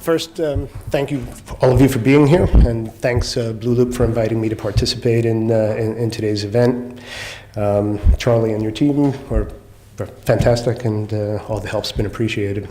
First, thank you, all of you, for being here, and thanks, Blue Loop, for inviting me to participate in today's event. Charlie and your team are fantastic, and all the help's been appreciated.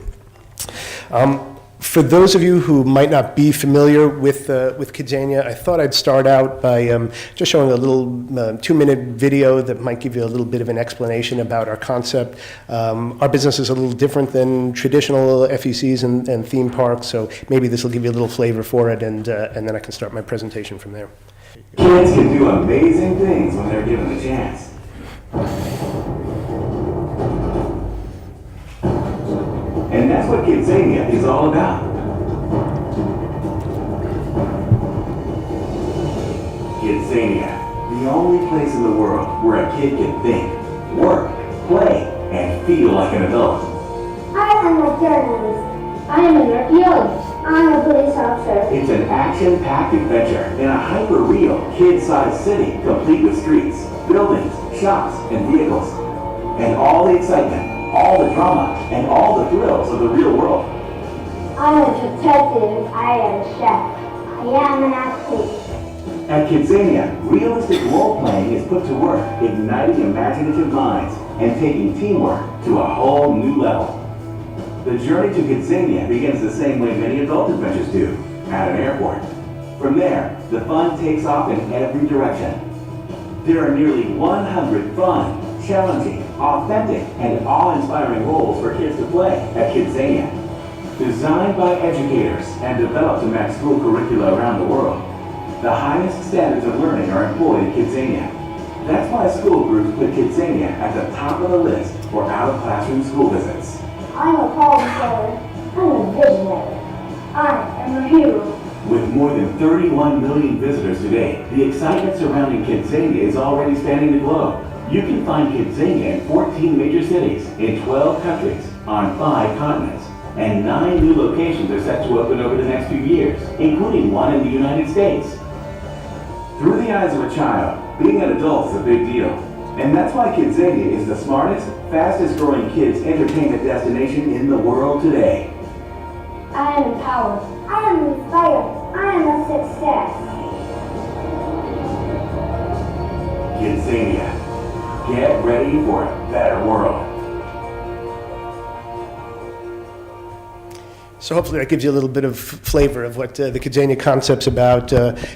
For those of you who might not be familiar with KidZania, I thought I'd start out by just showing a little 2-minute video that might give you a little bit of an explanation about our concept. Our business is a little different than traditional FECs and theme parks, so maybe this will give you a little flavor for it, and then I can start my presentation from there. Kids can do amazing things when they're given the chance. And that's what KidZania is all about. KidZania, the only place in the world where a kid can think, work, play, and feel like an adult. I am a journalist. I am an archaeologist. I am a police officer. It's an action-packed adventure in a hyper-real, kid-sized city complete with streets, buildings, shops, and vehicles. And all the excitement, all the drama, and all the thrills of the real world. I am a detective. I am a chef. I am an athlete. At KidZania, realistic role-playing is put to work, igniting imaginative minds and taking teamwork to a whole new level. The journey to KidZania begins the same way many adult adventures do, at an airport. From there, the fun takes off in every direction. There are nearly 100 fun, challenging, authentic, and awe-inspiring roles for kids to play at KidZania. Designed by educators and developed to match school curricula around the world, the highest standards of learning are employed at KidZania. That's why school groups put KidZania at the top of the list for out-of-classroom school visits. I'm a problem solver. I'm a visionary. I am a hero. With more than 31 million visitors today, the excitement surrounding KidZania is already spanning the globe. You can find KidZania in 14 major cities, in 12 countries, on 5 continents, and 9 new locations are set to open over the next few years, including one in the United States. Through the eyes of a child, being an adult is a big deal. And that's why KidZania is the smartest, fastest growing kids entertainment destination in the world today. I am empowered. I am inspired. I am a success. KidZania. Get ready for a better world. So hopefully that gives you a little bit of flavor of what the KidZania concept's about.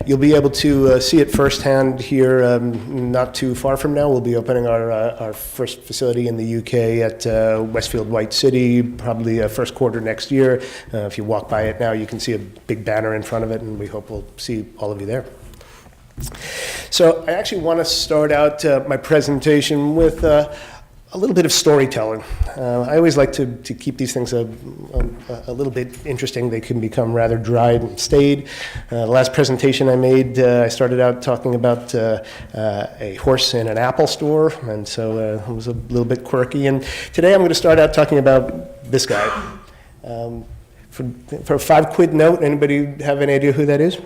You'll be able to see it firsthand here not too far from now. We'll be opening our first facility in the UK at Westfield White City, probably first quarter next year. If you walk by it now, you can see a big banner in front of it, and we hope we'll see all of you there. So I actually want to start out my presentation with a little bit of storytelling. I always like to keep these things a little bit interesting. They can become rather dry and staid. The last presentation I made, I started out talking about a horse in an Apple store, and so it was a little bit quirky. And today I'm going to start out talking about this guy. For a £5 note, anybody have any idea who that is?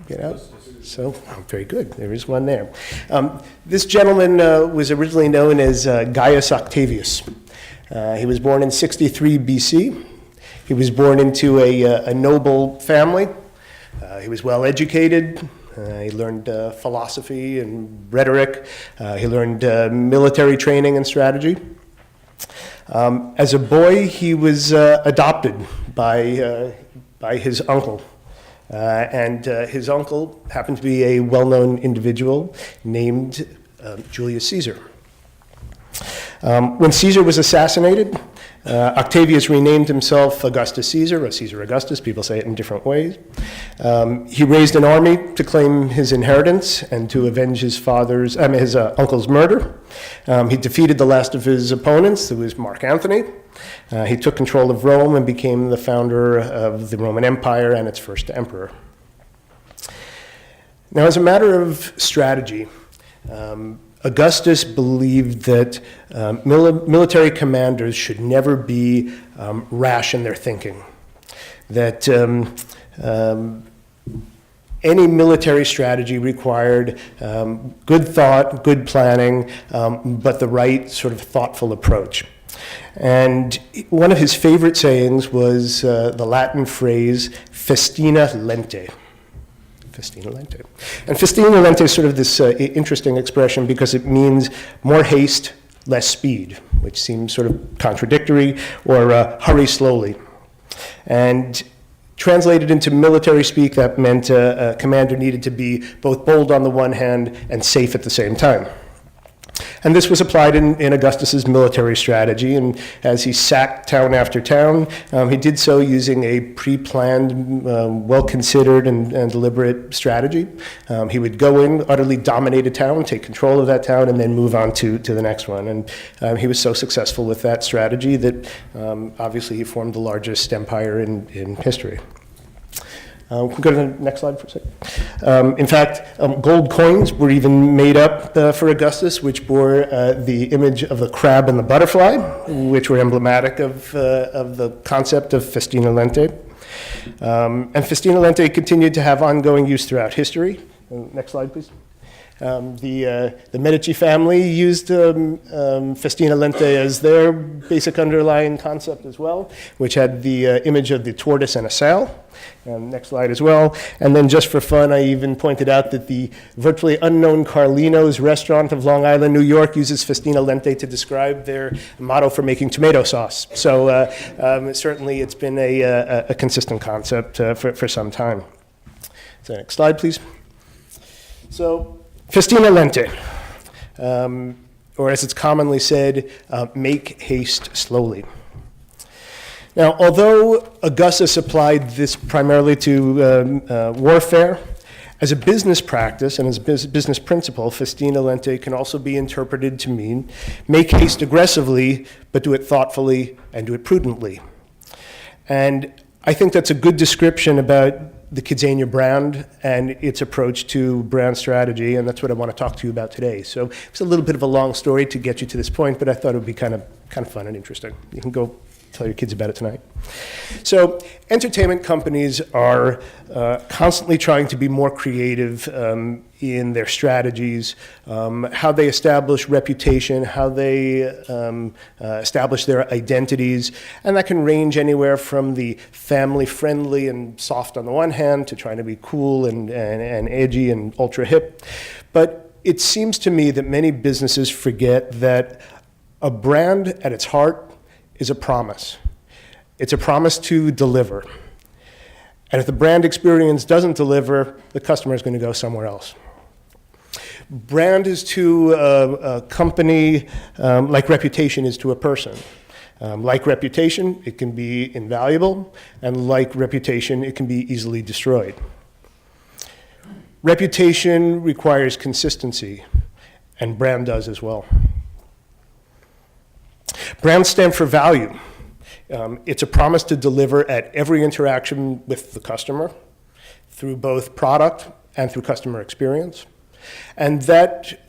Get out. So, very good. There is one there. This gentleman was originally known as Gaius Octavius. He was born in 63 BC. He was born into a noble family. He was well educated. He learned philosophy and rhetoric. He learned military training and strategy. As a boy, he was adopted by his uncle. And his uncle happened to be a well-known individual named Julius Caesar. When Caesar was assassinated, Octavius renamed himself Augustus Caesar, or Caesar Augustus. People say it in different ways. He raised an army to claim his inheritance and to avenge his uncle's murder. He defeated the last of his opponents, who was Mark Antony. He took control of Rome and became the founder of the Roman Empire and its first emperor. Now, as a matter of strategy, Augustus believed that military commanders should never be rash in their thinking, that any military strategy required good thought, good planning, but the right sort of thoughtful approach. And one of his favorite sayings was the Latin phrase, Festina Lente. Festina Lente. And Festina Lente is sort of this interesting expression because it means more haste, less speed, which seems sort of contradictory, or hurry slowly. And translated into military speak, that meant a commander needed to be both bold on the one hand and safe at the same time. And this was applied in Augustus's military strategy, and as he sacked town after town, he did so using a pre-planned, well-considered and deliberate strategy. He would go in, utterly dominate a town, take control of that town, and then move on to the next one. And he was so successful with that strategy that obviously he formed the largest empire in history. We can go to the next slide for a second. In fact, gold coins were even made up for Augustus, which bore the image of the crab and the butterfly, which were emblematic of the concept of Festina Lente. And Festina Lente continued to have ongoing use throughout history. Next slide, please. The Medici family used Festina Lente as their basic underlying concept as well, which had the image of the tortoise and a sail. Next slide as well. And then just for fun, I even pointed out that the virtually unknown Carlino's restaurant of Long Island, New York, uses Festina Lente to describe their motto for making tomato sauce. So certainly it's been a consistent concept for some time. So next slide, please. So Festina Lente, or as it's commonly said, make haste slowly. Now, although Augustus applied this primarily to warfare, as a business practice and as a business principle, Festina Lente can also be interpreted to mean make haste aggressively, but do it thoughtfully and do it prudently. And I think that's a good description about the KidZania brand and its approach to brand strategy, and that's what I want to talk to you about today. So it's a little bit of a long story to get you to this point, but I thought it would be kind of fun and interesting. You can go tell your kids about it tonight. So entertainment companies are constantly trying to be more creative in their strategies, how they establish reputation, how they establish their identities, and that can range anywhere from the family-friendly and soft on the one hand to trying to be cool and edgy and ultra-hip. But it seems to me that many businesses forget that a brand at its heart is a promise. It's a promise to deliver. And if the brand experience doesn't deliver, the customer is going to go somewhere else. Brand is to a company like reputation is to a person. Like reputation, it can be invaluable, and like reputation, it can be easily destroyed. Reputation requires consistency, and brand does as well. Brands stand for value. It's a promise to deliver at every interaction with the customer through both product and through customer experience. And that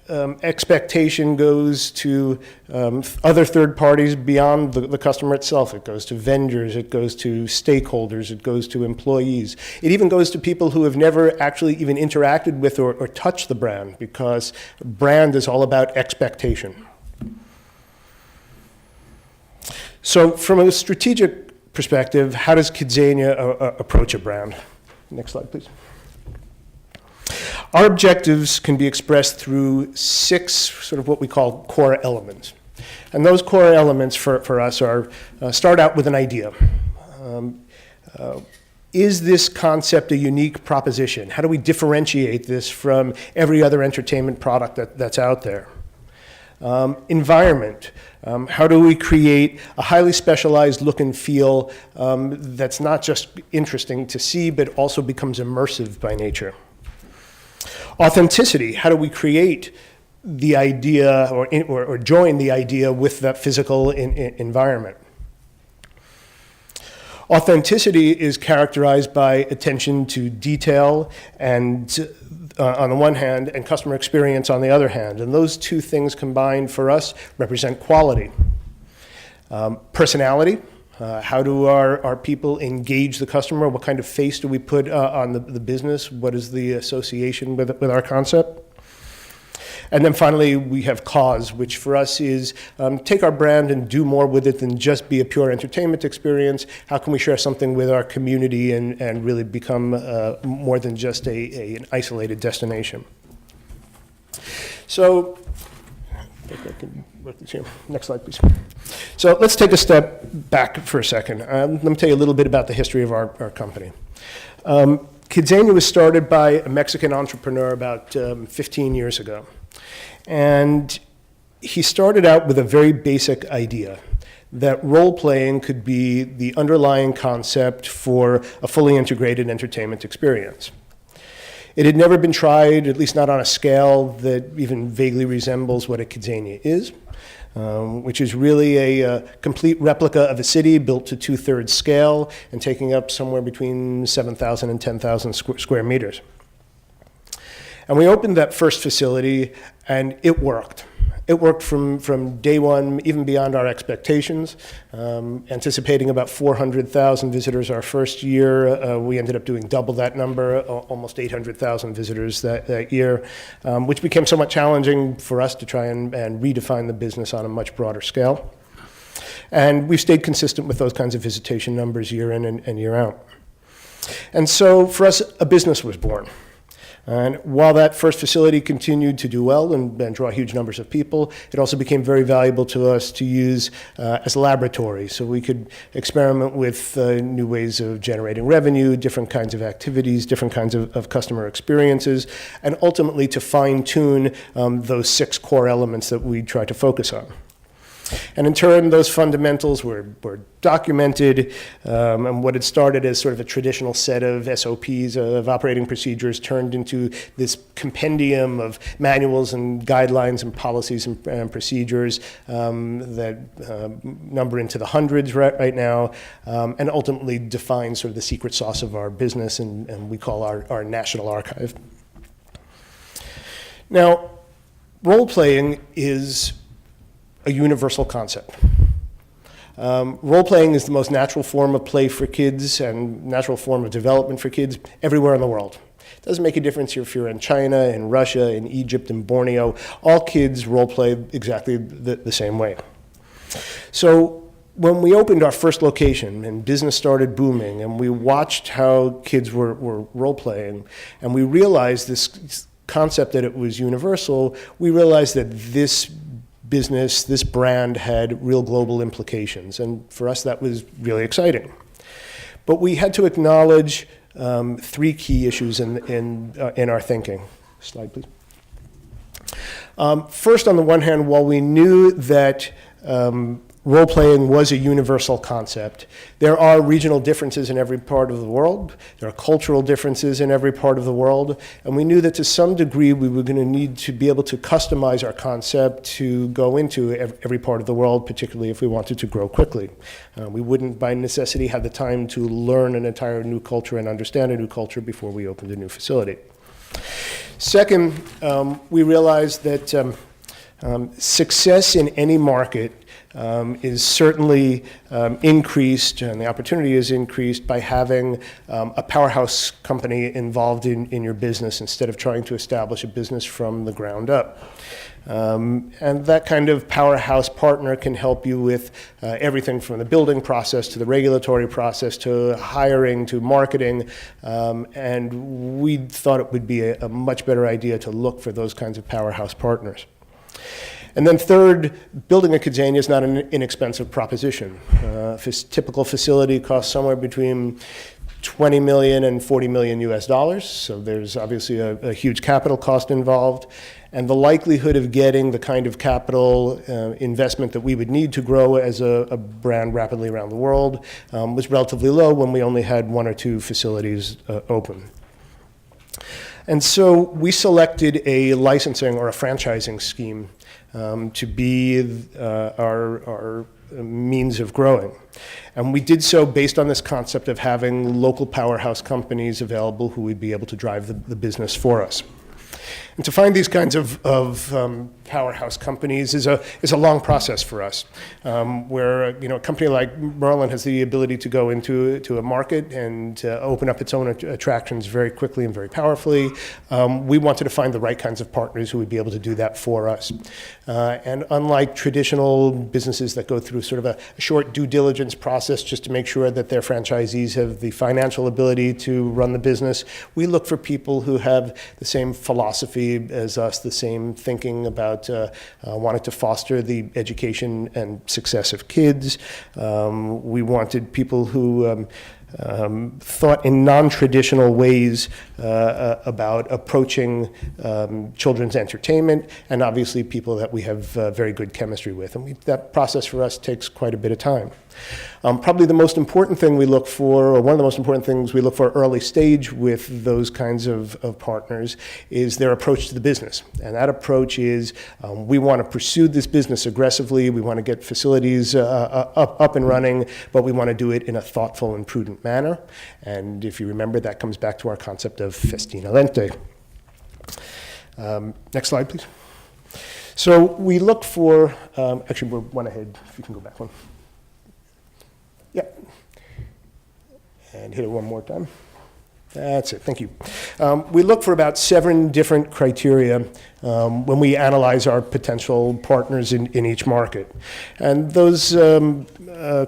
expectation goes to other third parties beyond the customer itself. It goes to vendors, it goes to stakeholders, it goes to employees. It even goes to people who have never actually even interacted with or touched the brand, because brand is all about expectation. So from a strategic perspective, how does KidZania approach a brand? Next slide, please. Our objectives can be expressed through 6 sort of what we call core elements. And those core elements for us are, start out with an idea. Is this concept a unique proposition? How do we differentiate this from every other entertainment product that's out there? Environment. How do we create a highly specialized look and feel that's not just interesting to see, but also becomes immersive by nature? Authenticity. How do we create the idea or join the idea with that physical environment? Authenticity is characterized by attention to detail and on the one hand, and customer experience on the other hand. And those two things combined for us represent quality. Personality, how do our people engage the customer? What kind of face do we put on the business? What is the association with our concept? And then finally, we have cause, which for us is take our brand and do more with it than just be a pure entertainment experience. How can we share something with our community and really become more than just an isolated destination? So, I think I can work this here. Next slide, please. So let's take a step back for a second. Let me tell you a little bit about the history of our company. KidZania was started by a Mexican entrepreneur about 15 years ago. And he started out with a very basic idea that role-playing could be the underlying concept for a fully integrated entertainment experience. It had never been tried, at least not on a scale that even vaguely resembles what a KidZania is, which is really a complete replica of a city built to 2/3 scale and taking up somewhere between 7,000 and 10,000 square meters. And we opened that first facility, and it worked. It worked from day one, even beyond our expectations. Anticipating about 400,000 visitors our first year, we ended up doing double that number, almost 800,000 visitors that year, which became somewhat challenging for us to try and redefine the business on a much broader scale. And we've stayed consistent with those kinds of visitation numbers year in and year out. And so for us, a business was born. And while that first facility continued to do well and draw huge numbers of people, it also became very valuable to us to use as a laboratory. So we could experiment with new ways of generating revenue, different kinds of activities, different kinds of customer experiences, and ultimately to fine-tune those 6 core elements that we try to focus on. And in turn, those fundamentals were documented, and what had started as sort of a traditional set of SOPs, of operating procedures, turned into this compendium of manuals and guidelines and policies and procedures that number into the hundreds right now, and ultimately define sort of the secret sauce of our business, and we call our national archive. Now, role-playing is a universal concept. Role-playing is the most natural form of play for kids and natural form of development for kids everywhere in the world. It doesn't make a difference if you're in China, in Russia, in Egypt, in Borneo. All kids role-play exactly the same way. So when we opened our first location and business started booming and we watched how kids were role-playing and we realized this concept that it was universal, we realized that this business, this brand had real global implications, and for us that was really exciting. But we had to acknowledge 3 key issues in our thinking. Slide, please. First, on the one hand, while we knew that role-playing was a universal concept, there are regional differences in every part of the world. There are cultural differences in every part of the world. And we knew that to some degree we were going to need to be able to customize our concept to go into every part of the world, particularly if we wanted to grow quickly. We wouldn't, by necessity, have the time to learn an entire new culture and understand a new culture before we opened a new facility. Second, we realized that success in any market is certainly increased, and the opportunity is increased by having a powerhouse company involved in your business instead of trying to establish a business from the ground up. And that kind of powerhouse partner can help you with everything from the building process to the regulatory process to hiring to marketing, and we thought it would be a much better idea to look for those kinds of powerhouse partners. And then third, building a KidZania is not an inexpensive proposition. A typical facility costs somewhere between 20 million and 40 million US dollars, so there's obviously a huge capital cost involved, and the likelihood of getting the kind of capital investment that we would need to grow as a brand rapidly around the world was relatively low when we only had 1 or 2 facilities open. And so we selected a licensing or a franchising scheme to be our means of growing. And we did so based on this concept of having local powerhouse companies available who would be able to drive the business for us. And to find these kinds of powerhouse companies is a long process for us, where a company like Merlin has the ability to go into a market and open up its own attractions very quickly and very powerfully. We wanted to find the right kinds of partners who would be able to do that for us. And unlike traditional businesses that go through sort of a short due diligence process just to make sure that their franchisees have the financial ability to run the business, we look for people who have the same philosophy as us, the same thinking about wanting to foster the education and success of kids. We wanted people who thought in non-traditional ways about approaching children's entertainment, and obviously people that we have very good chemistry with. And that process for us takes quite a bit of time. Probably the most important thing we look for, or one of the most important things we look for early stage with those kinds of partners, is their approach to the business. And that approach is we want to pursue this business aggressively, we want to get facilities up and running, but we want to do it in a thoughtful and prudent manner. And if you remember, that comes back to our concept of Festina Lente. Next slide, please. So we look for, actually we're one ahead, if you can go back one. Yep. And hit it one more time. That's it, thank you. We look for about 7 different criteria when we analyze our potential partners in each market. And those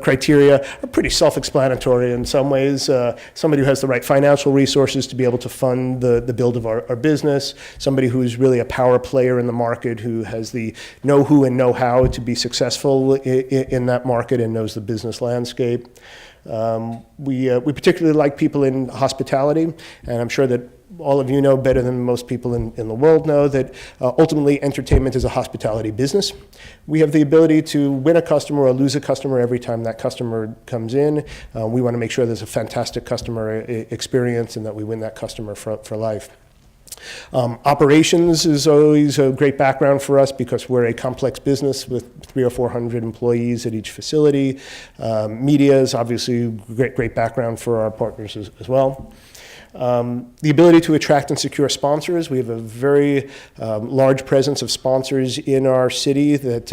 criteria are pretty self-explanatory in some ways. Somebody who has the right financial resources to be able to fund the build of our business, somebody who's really a power player in the market, who has the know-who and know-how to be successful in that market and knows the business landscape. We particularly like people in hospitality, and I'm sure that all of you know better than most people in the world know that ultimately entertainment is a hospitality business. We have the ability to win a customer or lose a customer every time that customer comes in. We want to make sure there's a fantastic customer experience and that we win that customer for life. Operations is always a great background for us because we're a complex business with 300 or 400 employees at each facility. Media is obviously great background for our partners as well. The ability to attract and secure sponsors. We have a very large presence of sponsors in our city that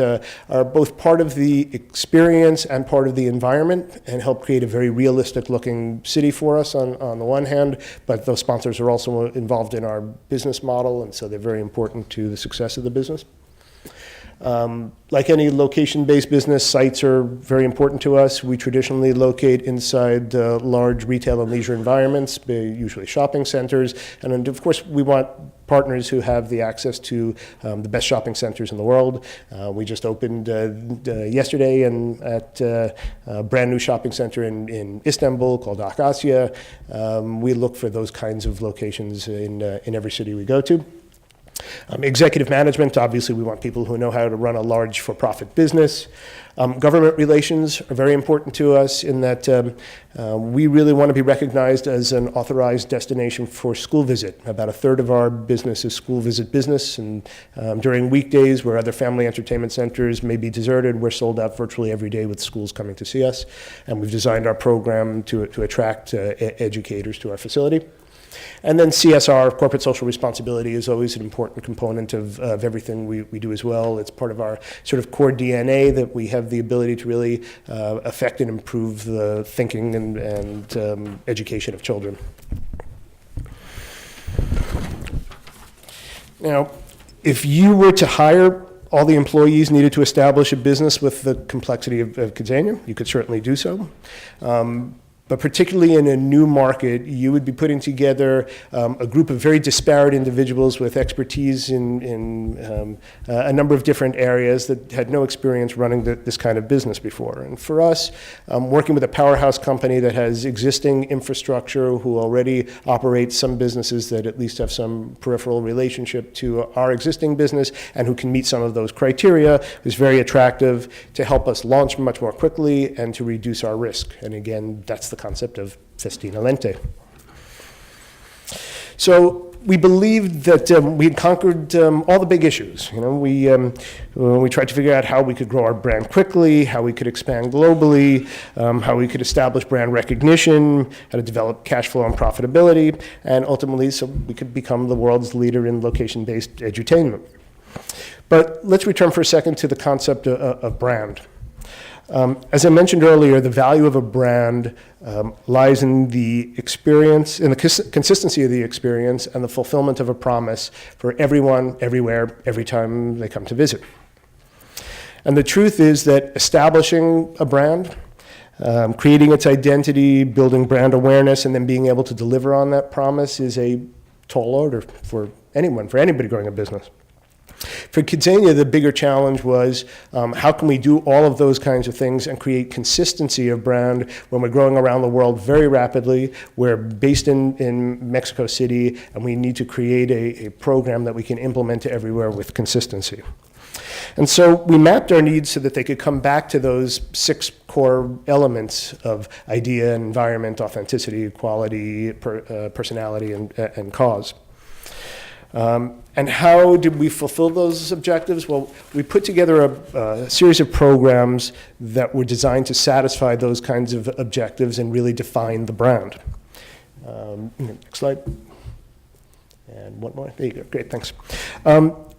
are both part of the experience and part of the environment and help create a very realistic looking city for us on the one hand, but those sponsors are also involved in our business model, and so they're very important to the success of the business. Like any location-based business, sites are very important to us. We traditionally locate inside large retail and leisure environments, usually shopping centers. And of course, we want partners who have the access to the best shopping centers in the world. We just opened yesterday at a brand new shopping center in Istanbul called Augustus. We look for those kinds of locations in every city we go to. Executive management, obviously we want people who know how to run a large for-profit business. Government relations are very important to us in that we really want to be recognized as an authorized destination for school visit. About a third of our business is school visit business, and during weekdays where other family entertainment centers may be deserted, we're sold out virtually every day with schools coming to see us. And we've designed our program to attract educators to our facility. And then CSR, corporate social responsibility, is always an important component of everything we do as well. It's part of our sort of core DNA that we have the ability to really affect and improve the thinking and education of children. Now, if you were to hire all the employees needed to establish a business with the complexity of KidZania, you could certainly do so. But particularly in a new market, you would be putting together a group of very disparate individuals with expertise in a number of different areas that had no experience running this kind of business before. And for us, working with a powerhouse company that has existing infrastructure, who already operates some businesses that at least have some peripheral relationship to our existing business and who can meet some of those criteria, is very attractive to help us launch much more quickly and to reduce our risk. And again, that's the concept of Festina Lente. So we believed that we had conquered all the big issues. You know, we tried to figure out how we could grow our brand quickly, how we could expand globally, how we could establish brand recognition, how to develop cash flow and profitability, and ultimately so we could become the world's leader in location-based edutainment. But let's return for a second to the concept of brand. As I mentioned earlier, the value of a brand lies in the experience, in the consistency of the experience and the fulfillment of a promise for everyone, everywhere, every time they come to visit. And the truth is that establishing a brand, creating its identity, building brand awareness, and then being able to deliver on that promise is a tall order for anyone, for anybody growing a business. For KidZania, the bigger challenge was how can we do all of those kinds of things and create consistency of brand when we're growing around the world very rapidly. We're based in Mexico City, and we need to create a program that we can implement everywhere with consistency. And so we mapped our needs so that they could come back to those 6 core elements of idea, environment, authenticity, quality, personality, and cause. And how did we fulfill those objectives? Well, we put together a series of programs that were designed to satisfy those kinds of objectives and really define the brand. Next slide. And one more. There you go. Great, thanks.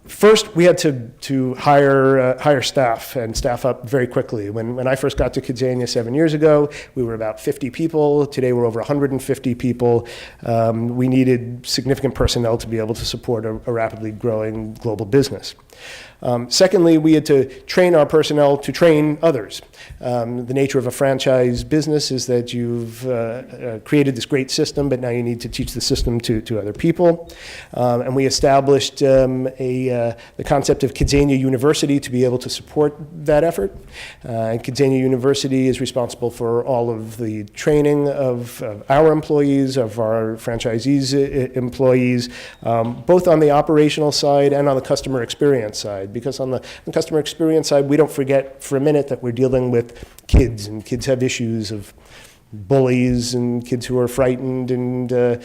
First, we had to hire staff and staff up very quickly. When I first got to KidZania 7 years ago, we were about 50 people. Today, we're over 150 people. We needed significant personnel to be able to support a rapidly growing global business. Secondly, we had to train our personnel to train others. The nature of a franchise business is that you've created this great system, but now you need to teach the system to other people. And we established the concept of KidZania University to be able to support that effort. And KidZania University is responsible for all of the training of our employees, of our franchisees' employees, both on the operational side and on the customer experience side. Because on the customer experience side, we don't forget for a minute that we're dealing with kids, and kids have issues of bullies and kids who are frightened and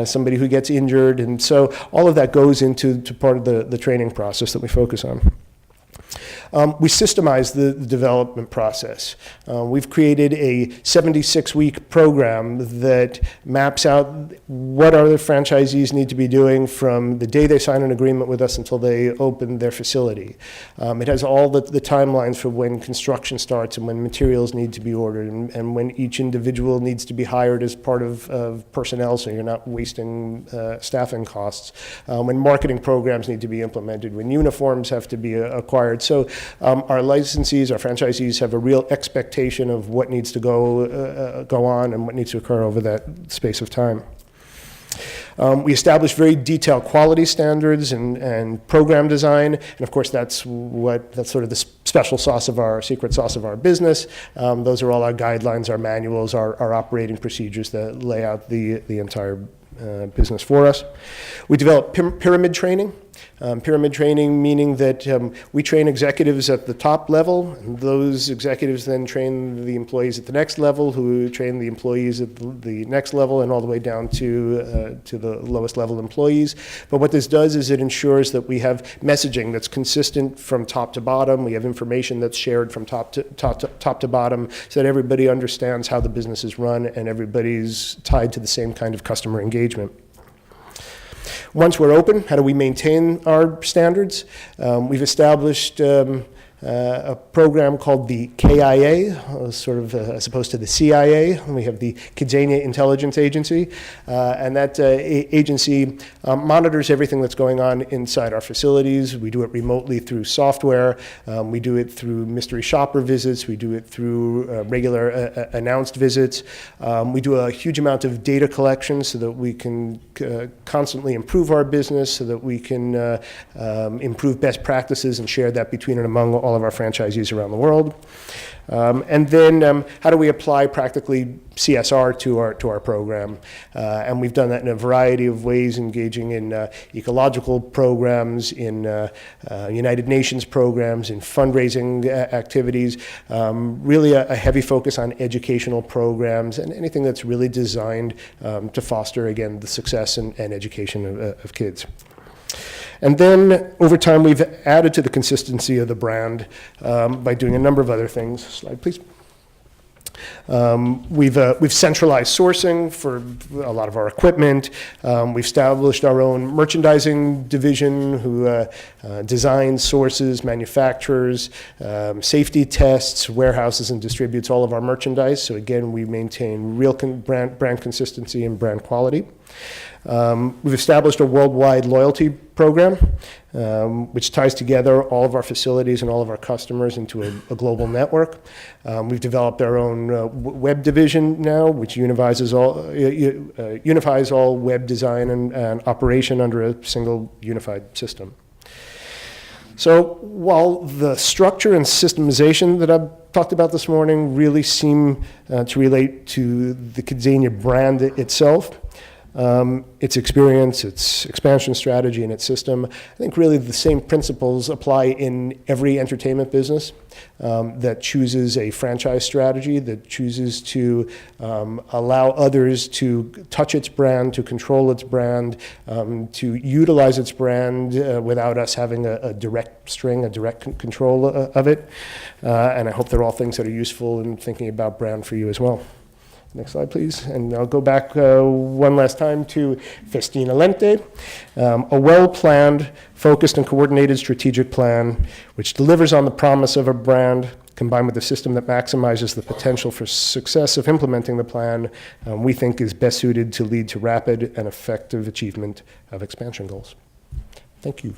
somebody who gets injured. And so all of that goes into part of the training process that we focus on. We systemize the development process. We've created a 76-week program that maps out what our franchisees need to be doing from the day they sign an agreement with us until they open their facility. It has all the timelines for when construction starts and when materials need to be ordered and when each individual needs to be hired as part of personnel so you're not wasting staffing costs, when marketing programs need to be implemented, when uniforms have to be acquired. So our licensees, our franchisees have a real expectation of what needs to go on and what needs to occur over that space of time. We establish very detailed quality standards and program design, and of course that's sort of the special sauce of our secret sauce of our business. Those are all our guidelines, our manuals, our operating procedures that lay out the entire business for us. We develop pyramid training. Pyramid training meaning that we train executives at the top level, and those executives then train the employees at the next level, who train the employees at the next level, and all the way down to the lowest level employees. But what this does is it ensures that we have messaging that's consistent from top to bottom. We have information that's shared from top to bottom, so that everybody understands how the business is run and everybody's tied to the same kind of customer engagement. Once we're open, how do we maintain our standards? We've established a program called the KIA, sort of as opposed to the CIA. We have the KidZania Intelligence Agency, and that agency monitors everything that's going on inside our facilities. We do it remotely through software. We do it through mystery shopper visits. We do it through regular announced visits. We do a huge amount of data collection so that we can constantly improve our business, so that we can improve best practices and share that between and among all of our franchisees around the world. And then how do we apply practically CSR to our program? And we've done that in a variety of ways, engaging in ecological programs, in United Nations programs, in fundraising activities, really a heavy focus on educational programs and anything that's really designed to foster, again, the success and education of kids. And then, over time, we've added to the consistency of the brand by doing a number of other things. Slide, please. We've centralized sourcing for a lot of our equipment. We've established our own merchandising division who designs, sources, manufactures, safety tests, warehouses, and distributes all of our merchandise. So again, we maintain real brand consistency and brand quality. We've established a worldwide loyalty program, which ties together all of our facilities and all of our customers into a global network. We've developed our own web division now, which unifies all web design and operation under a single unified system. So while the structure and systemization that I've talked about this morning really seem to relate to the KidZania brand itself, its experience, its expansion strategy, and its system, I think really the same principles apply in every entertainment business that chooses a franchise strategy, that chooses to allow others to touch its brand, to control its brand, to utilize its brand without us having a direct string, a direct control of it. And I hope they're all things that are useful in thinking about brand for you as well. Next slide, please. And I'll go back one last time to Festina Lente, a well-planned, focused, and coordinated strategic plan which delivers on the promise of a brand, combined with a system that maximizes the potential for success of implementing the plan, we think is best suited to lead to rapid and effective achievement of expansion goals. Thank you.